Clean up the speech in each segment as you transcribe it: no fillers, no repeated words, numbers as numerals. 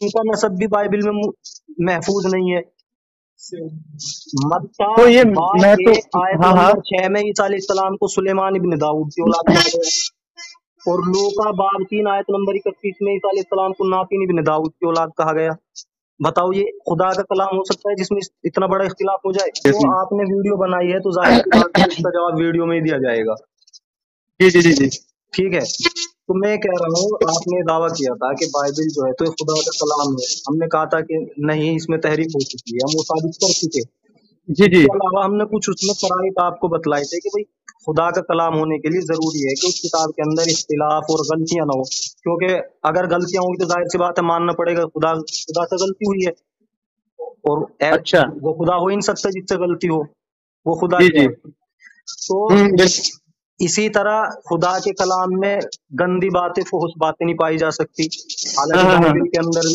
उनका नसब भी बाइबल में महफूज नहीं है। मत्ता तो ये बाब मैं तो 1 आयत हाँ हाँ नंबर 6 में ईसा अलैहिस्सलाम को सुलेमान इब्न दाऊद की औलाद कहा गया, और लूका बाब 3 आयत नंबर 31 में ईसा अलैहिस्सलाम को नातिन इब्न दाऊद की औलाद कहा गया। बताओ ये खुदा का कलाम हो सकता है जिसमें इतना बड़ा इख्तिलाफ हो जाए? तो आपने वीडियो बनाई है तो जाहिर सी बात है इसका जवाब वीडियो में ही दिया जाएगा। जी जी जी जी ठीक है, तो मैं कह रहा हूँ आपने दावा किया था कि बाइबल जो है तो ये खुदा का कलाम है। हमने कहा था कि नहीं, इसमें तहरीफ हो चुकी है, हम वो साबित कर चुके। जी जी इसके अलावा हमने कुछ उसमें शराइत आपको बतलाए थे कि भाई खुदा का कलाम होने के लिए जरूरी है कि उस किताब के अंदर इख्तिलाफ और गलतियां ना हो, क्योंकि अगर गलतियां होंगी तो जाहिर सी बात है मानना पड़ेगा खुदा से गलती हुई है, और अच्छा वो खुदा हो ही नहीं सकता जिससे गलती हो, वो खुदा जी क्या जी है। तो बिल्कुल इसी तरह खुदा के कलाम में गंदी बातें, फुहश बातें नहीं पाई जा सकती। हालांकि हाँ हाँ बाइबल के अंदर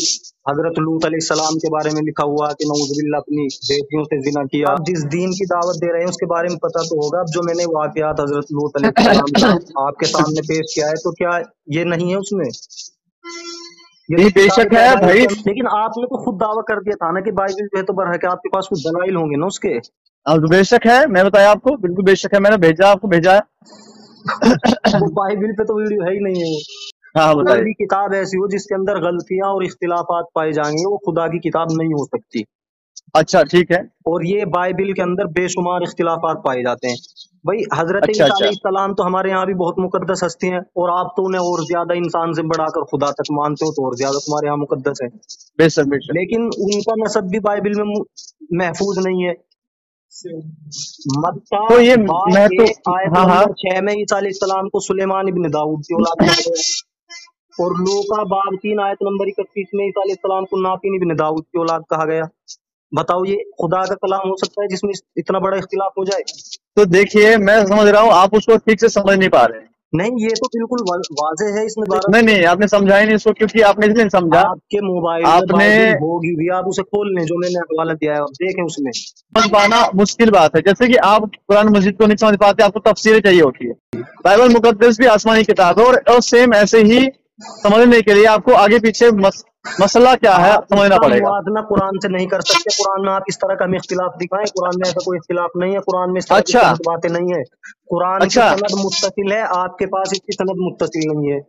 हजरत लूत अलैहिस्सलाम के बारे में लिखा हुआ कि नऊजुबिल्लाह अपनी बेटियों से जिना किया। आप जिस दीन की दावत दे रहे हैं उसके बारे में पता तो होगा। अब जो मैंने वाकयात हजरत लूत अलैहिस्सलाम का आपके सामने पेश किया है, तो क्या ये नहीं है उसमें? ये नहीं, तो किताब बेशक है पैदाइश भाई। के अंदर, लेकिन आपने तो खुद दावा कर दिया था ना कि बाइबल जो है तो बरहक है, आपके पास कुछ दलाइल होंगे ना उसके। अब बेशक है, मैं बताया आपको, बिल्कुल बेशक है, मैंने भेजा आपको, भेजा है। वो बाइबल पे तो वीडियो है ही नहीं है वो। हाँ कोई बताइए। भी किताब ऐसी हो जिसके अंदर गलतियां और इख्तिलाफात पाए जाएंगे वो खुदा की किताब नहीं हो सकती। अच्छा ठीक है। और ये बाइबल के अंदर बेशुमार इख्तिलाफात पाए जाते हैं। भाई हजरत अच्छा ईसा अच्छा अलैहिस्सलाम तो हमारे यहाँ भी बहुत मुकद्दस हस्ती हैं, और आप तो उन्हें और ज्यादा इंसान से बढ़ाकर खुदा तक मानते हो, तो और ज्यादा तुम्हारे यहाँ मुकद्दस है। बेशक बेशक। लेकिन उनका नसब भी बाइबल में महफूज नहीं है। मत्ता तो ये बाब मैं तो 1 आयत हाँ हाँ नंबर 6 में ईसा अलैहिस्सलाम को सुलेमान इब्न दाऊद की औलाद कहा गया, और लूका बाब 3 आयत नंबर 31 में ईसा अलैहिस्सलाम को नातिन इब्न दाऊद की औलाद कहा गया। बताओ ये खुदा का कलाम हो सकता है जिसमें इतना बड़ा इख्तिलाफ हो जाए? तो देखिए, मैं समझ रहा हूँ, आप उसको ठीक से समझ नहीं पा रहे हैं। नहीं, ये तो बिल्कुल वाज़ेह है इसमें बारह। नहीं नहीं, आपने समझा ही नहीं इसको, क्योंकि आपने इसलिए नहीं समझा। आपके मोबाइल में आपने बाइबल होगी भी, आप उसे खोल लें जो मैंने हवाला दिया है, आप देखें उसमें। समझ पाना मुश्किल बात है। जैसे कि आप कुरान मजीद को नहीं समझ पाते, आपको तफसीरें चाहिए होती है। बाइबल मुकद्दस भी आसमानी किताब है, और सेम ऐसे ही समझने के लिए आपको आगे पीछे मसला क्या है आप समझना इसका पड़ेगा। मुआवजा कुरान से नहीं कर सकते। कुरान में आप इस तरह का हमें इख्तिलाफ दिखाएं, कुरान में ऐसा कोई इख्तिलाफ नहीं है, कुरान में इस तरह की अच्छा गलत बातें नहीं है। कुरान की अच्छा। सनद मुत्तसिल है, आपके पास इसकी सनद मुत्तसिल नहीं है।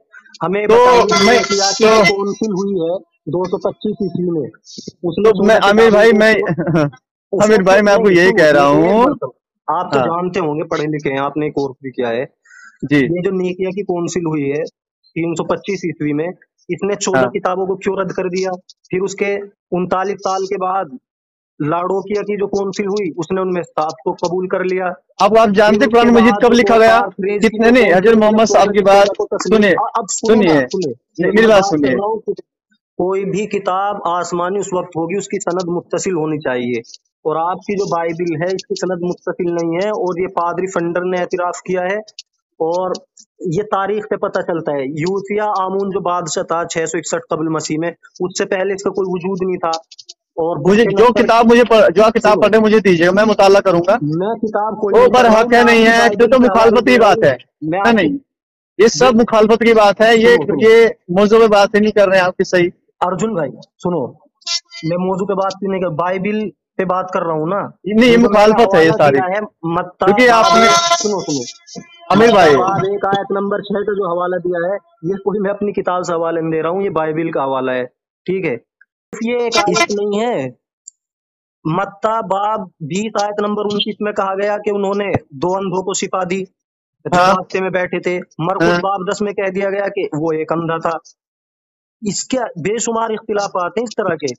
हमें तो बताइए मैं निकिया की तो जो कौंसिल हुई है 225 ईस्वी में, उसने मैं 14 आमिर किताबों भाई, को मैं उसने आमिर भाई मैं आपको नहीं, यही सुनो कह रहा सुनो, एक हूँ। बात आप तो हाँ जानते होंगे, पढ़े लिखे हैं, आपने कोर्स भी किया है। जी ये जो निकिया की कौंसिल हुई है 325 ईस्वी में, इसने 14 हाँ। किताबों को क्यों रद्द कर दिया? फिर उसके 39 साल के बाद लाडोकिया की जो कौंसिल हुई उसने उनमें 7 को कबूल कर लिया। अब आप फिर जानते उसके कुरान मजीद बाद कब जो लिखा गया? बोसार की कितने जो नहीं, कौंसिल हजरत हुई, जब मोहम्मद साहब 14 की की बात 13 को तस्लीम। सुनिए अब सुनो ना, सुनिए, सुने, मेरी मैं बात बात कर सुनिए। रहा हूँ कि कोई भी किताब आसमानी उस वक्त होगी उसकी सनद मुत्तसिल होनी चाहिए, और आपकी जो बाइबिल है इसकी सनद मुत्तसिल नहीं है, और ये पादरी फंडर ने एतराफ किया है, और ये तारीख से पता चलता है। यूसिया आमून जो बादशाह था 661 कबल मसीह में, उससे पहले इसका कोई वजूद नहीं था। और मुझे बुक्के जो नस्तर, किताब जो आप किताब सुनो, पढ़े मुझे दीजिएगा, मैं मुताला करूंगा। मैं किताब कोई वो नहीं पढ़ रहा हूँ, बरहक है मैं नहीं आपकी है, बाइबिल तो के हवाले मुखालफत की दे रहा बात हूँ। है। मैं नहीं आपकी नहीं, ये सब मुखालफत की बात है। सुनो सुनो, ये मौजूद पे बात ही नहीं कर रहे हैं आपकी, सही। अर्जुन भाई सुनो, मैं मौजू पे बात नहीं कर, बाइबिल पे बात कर रहा हूँ ना। नहीं, ये ये जो मैंने मुखालफत है ये हवाला सारी, दिया है मत्ता क्योंकि बाब आपने सुनो सुनो, आमिर मत्ता भाई। बाब 1 आयत नंबर 6 का जो हवाला दिया है, ये कोई मैं अपनी किताब से हवाले नहीं दे रहा हूँ, ये बाइबिल का हवाला है। ठीक है, ये एक आयत नहीं है। मत्ता बाब 20 आयत नंबर 29 में कहा गया कि उन्होंने 2 अंधों को शिफा दी जब हाँ रास्ते में बैठे थे। मरकुस हाँ। बाब 10 में कह दिया गया कि वो एक अंधा था। इसके बेशुमार इख्तिलाफ आते हैं इस तरह के।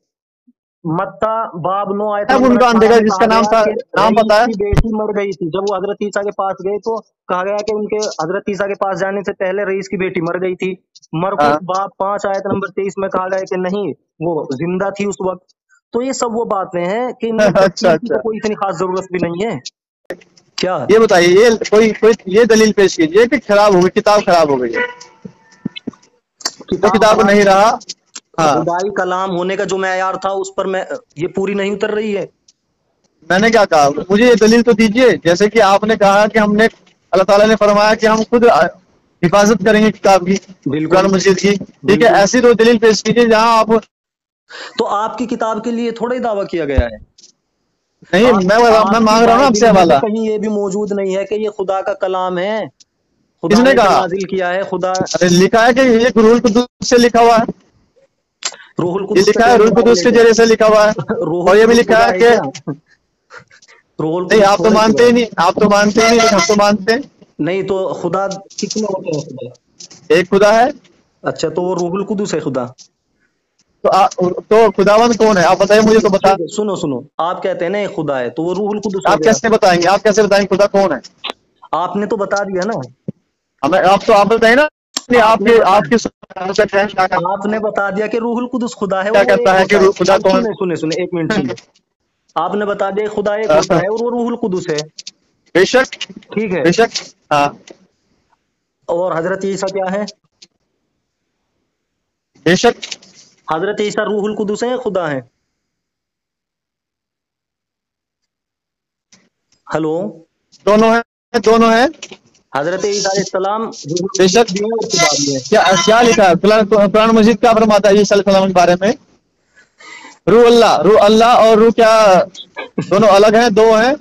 मत्ता बाब 9 आयत अब नंबर उनका 18 अंधेरा में कहा जिसका नाम गया था, कि नाम रईस पता है? की बेटी मर गई थी। जब वो हजरत ईसा के पास गए तो कहा गया कि उनके हजरत ईसा के पास जाने से पहले रईस की बेटी मर गई थी। मरकुस हाँ। बाब 5 आयत नंबर 23 में कहा गया कि नहीं, वो जिंदा थी उस वक्त। तो ये सब वो बातें हैं कि इनमें अच्छा तफसील की तो अच्छा। कोई इतनी खास जरूरत भी नहीं है। क्या ये बताइए, ये कोई कोई ये दलील पेश कीजिए कि खराब हो गई, किताब खराब हो गई है, जो किताब किताब खराब, नहीं रहा। हाँ, खुदाई कलाम होने का जो मेयार था उस पर मैं ये पूरी नहीं उतर रही है। मैंने क्या कहा? मुझे ये दलील तो दीजिए। जैसे कि आपने कहा कि हमने, अल्लाह ताला ने फरमाया कि हम खुद हिफाजत करेंगे किताब की, बिल्कुल कुरान मजीद की। ठीक है, बिल्कुल। ऐसी तो दलील पेश कीजिए जहां आप تو آپ کی کتاب کے لیے تھوڑا ہی دعویٰ کیا گیا ہے. نہیں میں مانگ رہا ہوں آپ سے حوالہ. کہیں یہ بھی موجود نہیں ہے کہ یہ خدا کا کلام ہے, کس خدا نے نے کہا؟ نازل کیا ہے. خدا لکھا ہے کہ یہ روح القدس سے لکھا ہوا ہے, روح یہ القدس لکھا ہے روح القدس کے ذریعے سے لکھا ہوا ہے. روح اور یہ بھی القدس لکھا خدا ہے ہے کہ کیا؟ روح نہیں, القدس آپ تو تھوڑا مانتے خدا ہی ہے. نہیں, آپ تو مانتے ہی نہیں, ہم تو مانتے ہیں. نہیں تو خدا کتنے ہوتے ہیں خدا؟ ایک خدا ہے. اچھا تو وہ روح القدس ہے خدا. تو خداوند کون ہے آپ بتائیے مجھے, تو بتا. ٹھیک ہے, سنو آپ کہتے ہیں نا ایک خدا ہے, تو وہ روح القدس ہو آپ گیا. کیسے بتائیں گے, آپ کیسے بتائیں گے خدا کون ہے؟ آپ نے تو بتا دیا نا. ہمیں آپ بتائیں نا, آپ نے بتا آپ نے کیا بتا دیا کہ روح القدس خدا ہے اور وہ کہتا ایک ہے کہ ہوتا ہے. خدا اب کون؟ سنے ایک منٹ سنو. آپ نے بتا دیا خدا ایک ہوتا ہے اور وہ روح القدس ہے. بے شک, ٹھیک ہے, بے شک. ہاں, اور حضرت عیسیٰ کیا ہے؟ بے شک. حضرت عیسیٰ روح القدس ہیں یا خدا ہیں؟ ہلو, دونوں ہیں, دونوں ہیں. حضرت عیسیٰ علیہ السلام روح بے القدس شک. بھی ہیں اور خدا بھی ہیں. کیا لکھا ہے قرآن مجید, کیا فرماتا ہے عیسیٰ علیہ السلام کے بارے میں؟ روح اللہ اور روح کیا دونوں الگ ہیں, دو ہیں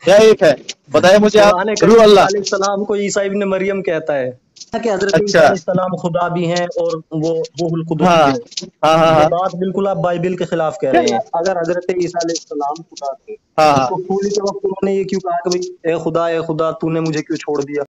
یا ایک ہے؟ بتائیے مجھے آپ. قرآن روح کریم عیسیٰ اللہ. علیہ السلام کو عیسیٰ ابن مریم کہتا ہے کہ حضرت عیسیٰ اچھا, علیہ السلام خدا بھی ہیں اور وہ روح القدس ہاں بھی ہیں. ہاں ہاں یہ ہاں بات بالکل آپ بائبل کے خلاف کہہ رہے ہیں. اگر حضرت عیسیٰ علیہ السلام خدا تھے ہاں ہاں. تو سولی کے وقت انہوں نے یہ کیوں کہا کہ بھئی اے خدا تو نے مجھے کیوں چھوڑ دیا؟